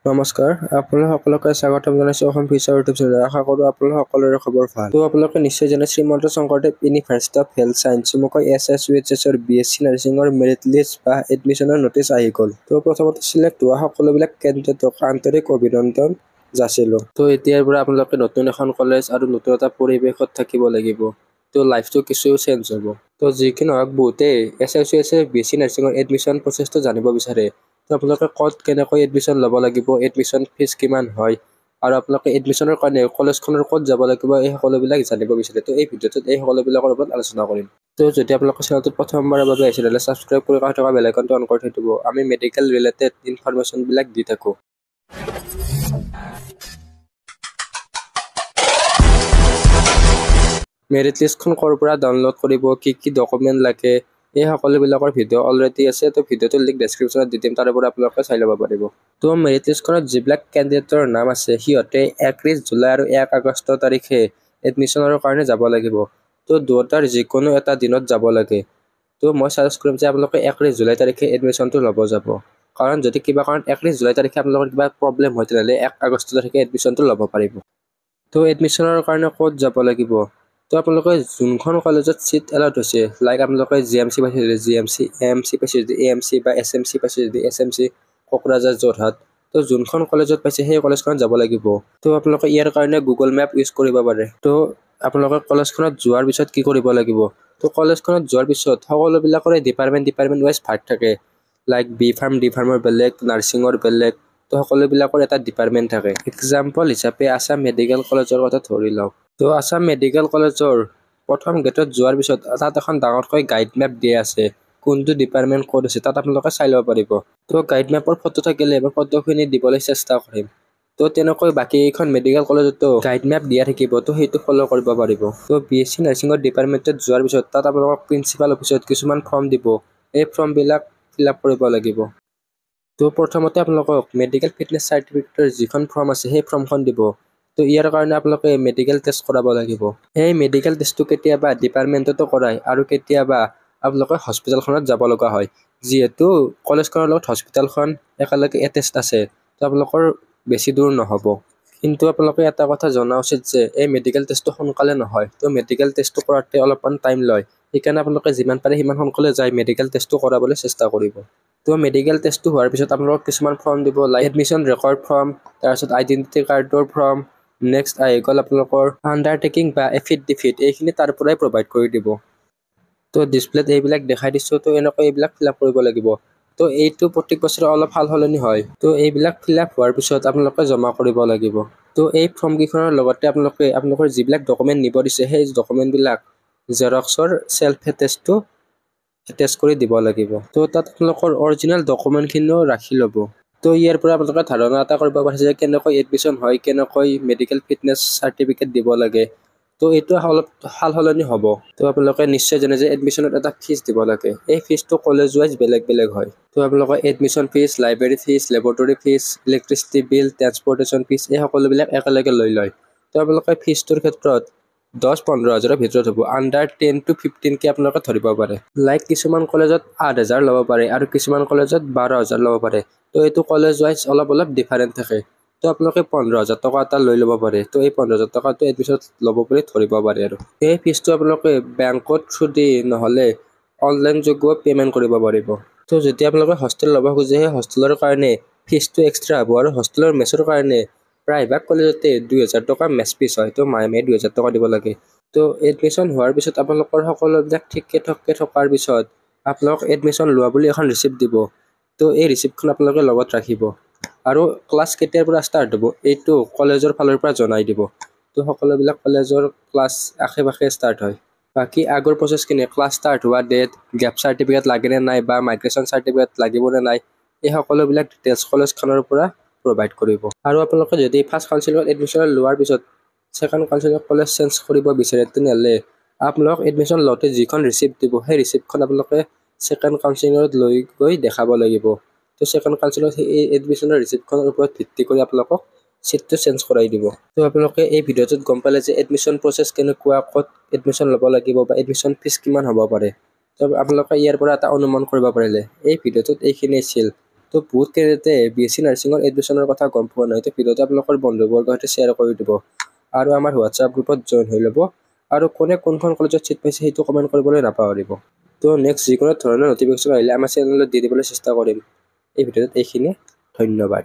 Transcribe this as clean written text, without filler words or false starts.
নমস্কাৰ, আপোনালোক সকলোকে স্বাগতম জনাইছোঁ অসম ফিউচাৰ ইউটিউব চেনেল। আশা কৰোঁ আপোনালোক সকলোৰে খবৰ ভাল। তো আপোনালোকে নিশ্চয় জানে Srimanta Sankardev university of health science চমুকৈ SSUHSৰ BSc নাৰ্ছিঙৰ মেৰিট লিষ্ট বা এডমিশ্যনৰ নটিচ আহি গ'ল। তো প্ৰথমতে চিলেক্ট হোৱা সকলোবিলাক কেণ্ডিডেটক আন্তৰিক অভিনন্দন যাচিলোঁ। তো এতিয়াৰ পৰা আপোনালোকে নতুন এখন কলেজ আৰু নতুন এটা পৰিৱেশত থাকিব লাগিব। তো লাইফটো কিছু চেঞ্জ হ'ব। তো যিকি নহওক বহুতেই SSUHSৰ BSc নাৰ্ছিঙৰ এডমিশ্যন প্ৰচেছটো জানিব বিচাৰে। তো আপোনালোকে ক'ত কেনেকৈ এডমিশ্যন ল'ব লাগিব, এডমিশ্যন ফিজ কিমান হয়, আৰু আপোনালোকে এডমিশ্যনৰ কাৰণে কলেজখনৰ ক'ত যাব লাগিব, এই সকলোবিলাক জানিব বিচাৰে। তো এই ভিডিঅ'টোত এই সকলোবিলাকৰ ওপৰত আলোচনা কৰিম। তো যদি আপোনালোকৰ চেনেলটোত প্ৰথমবাৰৰ বাবে আহিছে তেতিয়াহ'লে ছাবস্ক্ৰাইব কৰি কাষত থকা বেল আইকনটো অন কৰি থৈ দিব। আমি মেডিকেল ৰিলেটেড ইনফৰমেশ্যনবিলাক দি থাকোঁ। মেৰিট লিষ্টখন ক'ৰ পৰা ডাউনলোড কৰিব, কি ডকুমেণ্ট লাগে, এই সকলোবিলাকৰ ভিডিঅ' অলৰেডি আছে। তো ভিডিঅ'টোৰ লিংক ডেছক্ৰিপশ্যনত দি দিম, তাৰে পৰা আপোনালোকে চাই ল'ব পাৰিব। তো মেৰিট লিষ্টখনত যিবিলাক কেণ্ডিডেটৰ নাম আছে সিহঁতে 31 জুলাই আৰু 1 আগষ্ট তাৰিখে এডমিশ্যনৰ কাৰণে যাব লাগিব। তো দুয়োটাৰ যিকোনো এটা দিনত যাব লাগে। তো মই ছাজেষ্ট কৰিম যে আপোনালোকে 31 জুলাই তাৰিখে এডমিশ্যনটো ল'ব যাব। কাৰণ যদি কিবা কাৰণত 31 জুলাই তাৰিখে আপোনালোকৰ কিবা প্ৰব্লেম হয় তেতিয়াহ'লে 1 আগষ্ট তাৰিখে এডমিশ্যনটো ল'ব পাৰিব। তো এডমিশ্যনৰ কাৰণে ক'ত যাব লাগিব? তো আপোনালোকে যোনখন কলেজত চিট এলট হৈছে, লাইক আপোনালোকে GMC পাইছে যদি GMC, AMC পাইছে যদি AMC বা SMC পাইছে যদি SMC, কোকৰাঝাৰ, যোৰহাট। তো যোনখন কলেজত পাইছে সেই কলেজখনত যাব লাগিব। তো আপোনালোকে ইয়াৰ কাৰণে গুগল মেপ ইউজ কৰিব পাৰে। তো আপোনালোকে কলেজখনত যোৱাৰ পিছত কি কৰিব লাগিব? তো কলেজখনত যোৱাৰ পিছত সকলোবিলাকৰে ডিপাৰ্টমেণ্ট ৱাইজ ভাগ থাকে। লাইক B ফাৰ্ম, D ফাৰ্মৰ বেলেগ, নাৰ্ছিঙৰ বেলেগ। তো সকলোবিলাকৰ এটা ডিপাৰ্টমেণ্ট থাকে। এক্সাম্পল হিচাপে আছাম মেডিকেল কলেজৰ কথা ধৰি লওক। তো আছাম মেডিকেল কলেজৰ প্ৰথম গেটত যোৱাৰ পিছত তাত এখন ডাঙৰকৈ গাইড মেপ দিয়া আছে। কোনটো ডিপাৰ্টমেণ্ট ক'ত আছে তাত আপোনালোকে চাই ল'ব পাৰিব। তো গাইড মেপৰ ফটো থাকিলে মই ফটোখিনি দিবলৈ চেষ্টা কৰিম। তো তেনেকৈ বাকী কেইখন মেডিকেল কলেজতো গাইড মেপ দিয়া থাকিব, তো সেইটো ফ'ল' কৰিব পাৰিব। তো BSc নাৰ্ছিঙৰ ডিপাৰ্টমেণ্টত যোৱাৰ পিছত তাত আপোনালোকক প্ৰিন্সিপাল অফিচত কিছুমান ফৰ্ম দিব। এই ফৰ্মবিলাক ফিল আপ কৰিব লাগিব। তো প্ৰথমতে আপোনালোকক মেডিকেল ফিটনেছ চাৰ্টিফিকেটৰ যিখন ফৰ্ম আছে সেই ফৰ্মখন দিব। তো ইয়াৰ কাৰণে আপোনালোকে মেডিকেল টেষ্ট কৰাব লাগিব। এই মেডিকেল টেষ্টটো কেতিয়াবা ডিপাৰ্টমেণ্টতো কৰায় আৰু কেতিয়াবা আপোনালোকে হস্পিটেলখনত যাব লগা হয়। যিহেতু কলেজখনৰ লগত হস্পিটেলখন একেলগে এটেষ্ট আছে, তো আপোনালোকৰ বেছি দূৰ নহ'ব। কিন্তু আপোনালোকে এটা কথা জনা উচিত যে এই মেডিকেল টেষ্টটো সোনকালে নহয়। তো মেডিকেল টেষ্টটো কৰাতে অলপমান টাইম লয়। সেইকাৰণে আপোনালোকে যিমান পাৰে সিমান সোনকালে যাই মেডিকেল টেষ্টটো কৰাবলৈ চেষ্টা কৰিব। তো মেডিকেল টেষ্টটো হোৱাৰ পিছত আপোনালোকক কিছুমান ফৰ্ম দিব, লাইক এডমিশ্যন ৰেকৰ্ড ফৰ্ম, তাৰপিছত আইডেণ্টিটি কাৰ্ডৰ ফৰ্ম, নেক্সট আহি গ'ল আপোনালোকৰ আণ্ডাৰটেকিং বা এফিডেভিট, এইখিনি তাৰ পৰাই প্ৰভাইড কৰি দিব। তো ডিছপ্লেত এইবিলাক দেখাই দিছোঁ। তো এনেকৈ এইবিলাক ফিল আপ কৰিব লাগিব। তো এইটো প্ৰত্যেক বছৰে অলপ সাল সলনি হয়। তো এইবিলাক ফিল আপ হোৱাৰ পিছত আপোনালোকে জমা কৰিব লাগিব। তো এই ফৰ্মকেইখনৰ লগতে আপোনালোকৰ যিবিলাক ডকুমেণ্ট নিব দিছে সেই ডকুমেণ্টবিলাক জেৰক্সৰ চেল্ফ এটেষ্টটো এটেচ কৰি দিব লাগিব। তো তাত আপোনালোকৰ অৰিজিনেল ডকুমেণ্টখিনিও ৰাখি ল'ব। তো ইয়াৰ পৰা আপোনালোকে ধাৰণা এটা কৰিব পাৰিছে যে কেনেকৈ এডমিশ্যন হয়, কেনেকৈ মেডিকেল ফিটনেছ চাৰ্টিফিকেট দিব লাগে। তো এইটো অলপ সাল সলনি হ'ব। তো আপোনালোকে নিশ্চয় জানে যে এডমিশ্যনত এটা ফিজ দিব লাগে। এই ফিজটো কলেজ ৱাইজ বেলেগ বেলেগ হয়। তো আপোনালোকৰ admission fees, library fees, laboratory fees, electricity bill, transportation fees, এই সকলোবিলাক একেলগে লৈ লয়। তো আপোনালোকে ফিজটোৰ ক্ষেত্ৰত 10-15 হাজাৰৰ ভিতৰত হ'ব। আণ্ডাৰ 10 to 15K আপোনালোকে ধৰিব পাৰে। লাইক কিছুমান কলেজত 8,000 ল'ব পাৰে আৰু কিছুমান কলেজত 12,000 ল'ব পাৰে। তো এইটো কলেজ ৱাইজ অলপ ডিফাৰেণ্ট থাকে। তো আপোনালোকে 15,000 টকা এটা লৈ ল'ব পাৰে। তো এই 15,000 টকাটো এডমিশ্যনত ল'ব বুলি ধৰিব পাৰে আৰু এই ফিজটো আপোনালোকে বেংকত থ্ৰু দি নহ'লে অনলাইন যোগেও পে'মেণ্ট কৰিব পাৰিব। তো যেতিয়া আপোনালোকে হোষ্টেল ল'ব খোজে সেই হোষ্টেলৰ কাৰণে ফিজটো এক্সট্ৰা হ'ব আৰু হোষ্টেলৰ মেছৰ কাৰণে প্ৰায়ভাগ কলেজতে 2,000 টকা মেছ ফিজ হয়। তো মাহে 2,000 টকা দিব লাগে। তো এডমিশ্যন হোৱাৰ পিছত আপোনালোকৰ সকলোবিলাক ঠিকে থকাৰ পিছত আপোনালোক এডমিশ্যন লোৱা বুলি এখন ৰিচিপ্ট দিব। তো এই ৰিচিপ্টখন আপোনালোকে লগত ৰাখিব আৰু ক্লাছ কেতিয়াৰ পৰা ষ্টাৰ্ট হ'ব এইটো কলেজৰ ফালৰ পৰা জনাই দিব। তো সকলোবিলাক কলেজৰ ক্লাছ আশে পাশে ষ্টাৰ্ট হয়। বাকী আগৰ প্ৰচেছখিনি ক্লাছ ষ্টাৰ্ট হোৱা ডেট, গেপ চাৰ্টিফিকেট লাগেনে নাই বা মাইগ্ৰেশ্যন চাৰ্টিফিকেট লাগিবনে নাই, এই সকলোবিলাক ডিটেইলছ কলেজখনৰ পৰা প্ৰভাইড কৰিব। আৰু আপোনালোকে যদি ফাৰ্ষ্ট কাউন্সিলিঙত এডমিশ্যন লোৱাৰ পিছত ছেকেণ্ড কাউন্সিলিঙত কলেজ চেঞ্জ কৰিব বিচাৰে তেনেহ'লে আপোনালোক এডমিশ্যন লওঁতে যিখন ৰিচিপ্ট দিব সেই ৰিচিপ্টখন আপোনালোকে ছেকেণ্ড কাউন্সিলিঙত লৈ গৈ দেখাব লাগিব। তো ছেকেণ্ড কাউন্সিলিঙত সেই এডমিশ্যনৰ ৰিচিপ্টখনৰ ওপৰত ভিত্তি কৰি আপোনালোকক চিটটো চেঞ্জ কৰাই দিব। তো আপোনালোকে এই ভিডিঅ'টোত গম পালে যে এডমিশ্যন প্ৰচেছ কেনেকুৱা, ক'ত এডমিশ্যন ল'ব লাগিব বা এডমিশ্যন ফিজ কিমান হ'ব পাৰে। তো আপোনালোকে ইয়াৰ পৰা এটা অনুমান কৰিব পাৰিলে। এই ভিডিঅ'টোত এইখিনি আছিল। তো তো বহুত কেন্দ্ৰতে BSc নাৰ্ছিঙৰ এডমিশ্যনৰ কথা গম পোৱা নাই, তো ভিডিঅ'টো আপোনালোকৰ বন্ধুবৰ্গৰ সৈতে শ্বেয়াৰ কৰি দিব আৰু আমাৰ হোৱাটছআপ গ্ৰুপত জইন হৈ ল'ব আৰু কোনে কোনখন কলেজত চিট পাইছে সেইটো কমেণ্ট কৰিবলৈ নাপাহৰিব। তো নেক্সট যিকোনো ধৰণৰ নটিফিকেশ্যন আহিলে আমাৰ চেনেলত দি দিবলৈ চেষ্টা কৰিম। এই ভিডিঅ'ত এইখিনি, ধন্যবাদ।